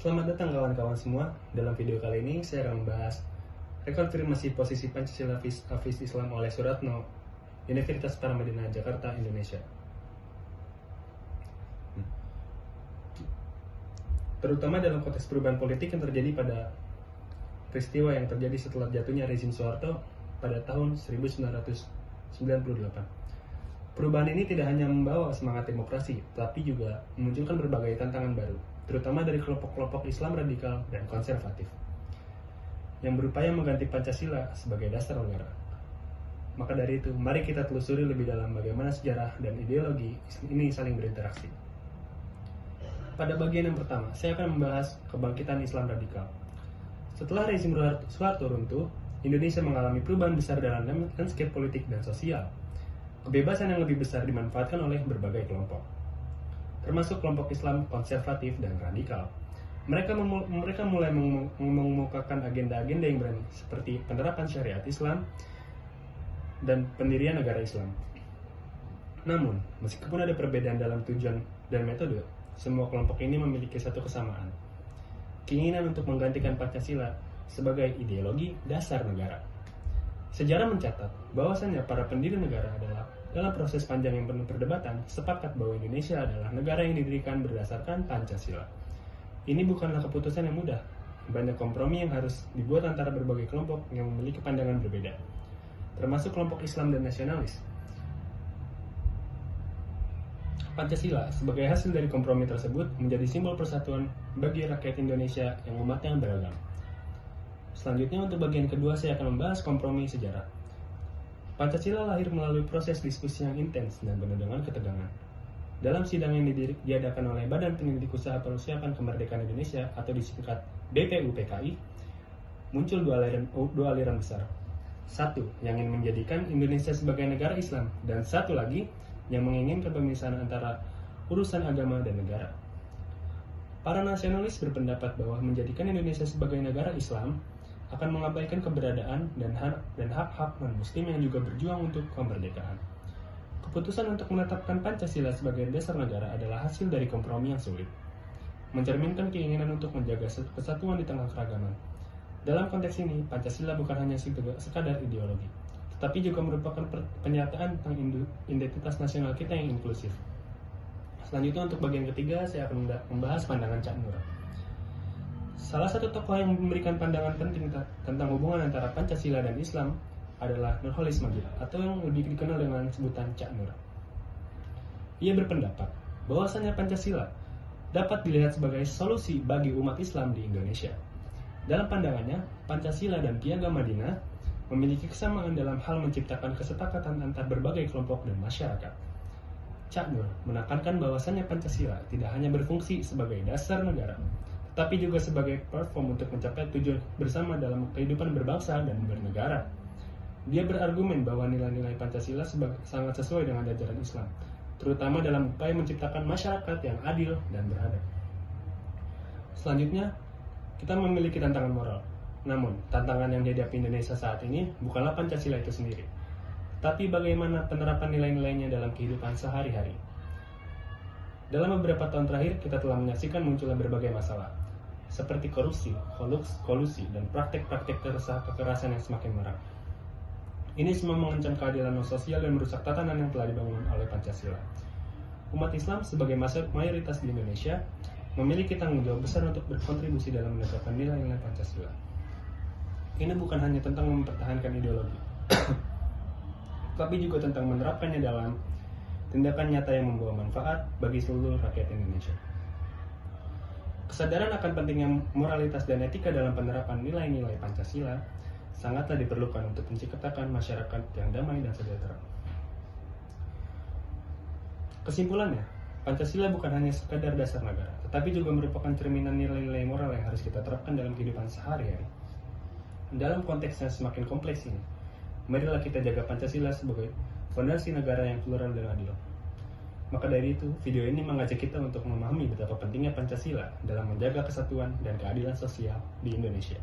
Selamat datang kawan-kawan semua. Dalam video kali ini saya akan membahas rekonfirmasi posisi Pancasila Hafiz Islam oleh Suratno, Universitas Paramadina, Jakarta, Indonesia. Terutama dalam konteks perubahan politik yang terjadi pada peristiwa yang terjadi setelah jatuhnya rezim Soeharto pada tahun 1998. Perubahan ini tidak hanya membawa semangat demokrasi, tapi juga memunculkan berbagai tantangan baru, terutama dari kelompok-kelompok Islam radikal dan konservatif, yang berupaya mengganti Pancasila sebagai dasar negara. Maka dari itu, mari kita telusuri lebih dalam bagaimana sejarah dan ideologi ini saling berinteraksi. Pada bagian yang pertama, saya akan membahas kebangkitan Islam radikal. Setelah rezim Soeharto runtuh, Indonesia mengalami perubahan besar dalam landscape politik dan sosial. Kebebasan yang lebih besar dimanfaatkan oleh berbagai kelompok, termasuk kelompok Islam konservatif dan radikal. Mereka mulai mengemukakan agenda-agenda yang berani, seperti penerapan syariat Islam dan pendirian negara Islam. Namun, meskipun ada perbedaan dalam tujuan dan metode, semua kelompok ini memiliki satu kesamaan: keinginan untuk menggantikan Pancasila sebagai ideologi dasar negara. Sejarah mencatat bahwasannya para pendiri negara adalah dalam proses panjang yang penuh perdebatan sepakat bahwa Indonesia adalah negara yang didirikan berdasarkan Pancasila. Ini bukanlah keputusan yang mudah. Banyak kompromi yang harus dibuat antara berbagai kelompok yang memiliki pandangan berbeda, termasuk kelompok Islam dan nasionalis. Pancasila sebagai hasil dari kompromi tersebut menjadi simbol persatuan bagi rakyat Indonesia yang umatnya beragam. Selanjutnya, untuk bagian kedua saya akan membahas kompromi sejarah. Pancasila lahir melalui proses diskusi yang intens dan penuh dengan ketegangan. Dalam sidang yang diadakan oleh Badan Penyelidik Usaha Persiapan Kemerdekaan Indonesia atau disingkat BPUPKI, muncul dua aliran besar. Satu, yang ingin menjadikan Indonesia sebagai negara Islam, dan satu lagi yang menginginkan pemisahan antara urusan agama dan negara. Para nasionalis berpendapat bahwa menjadikan Indonesia sebagai negara Islam akan mengabaikan keberadaan dan hak-hak non-muslim yang juga berjuang untuk kemerdekaan. Keputusan untuk menetapkan Pancasila sebagai dasar negara adalah hasil dari kompromi yang sulit, mencerminkan keinginan untuk menjaga kesatuan di tengah keragaman. Dalam konteks ini, Pancasila bukan hanya sekadar ideologi, tetapi juga merupakan pernyataan tentang identitas nasional kita yang inklusif. Selanjutnya, untuk bagian ketiga, saya akan membahas pandangan Cak Nur. Salah satu tokoh yang memberikan pandangan penting tentang hubungan antara Pancasila dan Islam adalah Nurholis Madib, atau yang lebih dikenal dengan sebutan Cak Nur. Ia berpendapat bahwasanya Pancasila dapat dilihat sebagai solusi bagi umat Islam di Indonesia. Dalam pandangannya, Pancasila dan Piagam Madinah memiliki kesamaan dalam hal menciptakan kesepakatan antar berbagai kelompok dan masyarakat. Cak Nur menekankan bahwasannya Pancasila tidak hanya berfungsi sebagai dasar negara, tapi juga sebagai platform untuk mencapai tujuan bersama dalam kehidupan berbangsa dan bernegara. Dia berargumen bahwa nilai-nilai Pancasila sangat sesuai dengan ajaran Islam, terutama dalam upaya menciptakan masyarakat yang adil dan beradab. Selanjutnya, kita memiliki tantangan moral. Namun, tantangan yang dihadapi Indonesia saat ini bukanlah Pancasila itu sendiri, tapi bagaimana penerapan nilai-nilainya dalam kehidupan sehari-hari. Dalam beberapa tahun terakhir, kita telah menyaksikan munculnya berbagai masalah, seperti korupsi, kolusi, dan praktek-praktek kekerasan yang semakin marak. Ini semua mengancam keadilan sosial dan merusak tatanan yang telah dibangun oleh Pancasila. Umat Islam sebagai mayoritas di Indonesia memiliki tanggung jawab besar untuk berkontribusi dalam menegakkan nilai-nilai Pancasila. Ini bukan hanya tentang mempertahankan ideologi, tapi juga tentang menerapkannya dalam tindakan nyata yang membawa manfaat bagi seluruh rakyat Indonesia. Kesadaran akan pentingnya moralitas dan etika dalam penerapan nilai-nilai Pancasila sangatlah diperlukan untuk menciptakan masyarakat yang damai dan sejahtera. Kesimpulannya, Pancasila bukan hanya sekadar dasar negara, tetapi juga merupakan cerminan nilai-nilai moral yang harus kita terapkan dalam kehidupan sehari-hari. Dalam konteks yang semakin kompleks ini, marilah kita jaga Pancasila sebagai fondasi negara yang plural dan adil. Maka dari itu, video ini mengajak kita untuk memahami betapa pentingnya Pancasila dalam menjaga kesatuan dan keadilan sosial di Indonesia.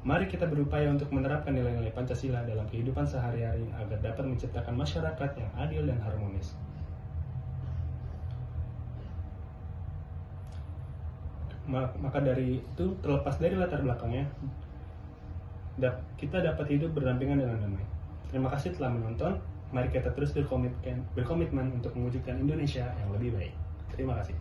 Mari kita berupaya untuk menerapkan nilai-nilai Pancasila dalam kehidupan sehari-hari agar dapat menciptakan masyarakat yang adil dan harmonis. Maka dari itu, terlepas dari latar belakangnya, kita dapat hidup berdampingan dengan damai. Terima kasih telah menonton. Mari kita terus berkomitmen untuk mewujudkan Indonesia yang lebih baik. Terima kasih.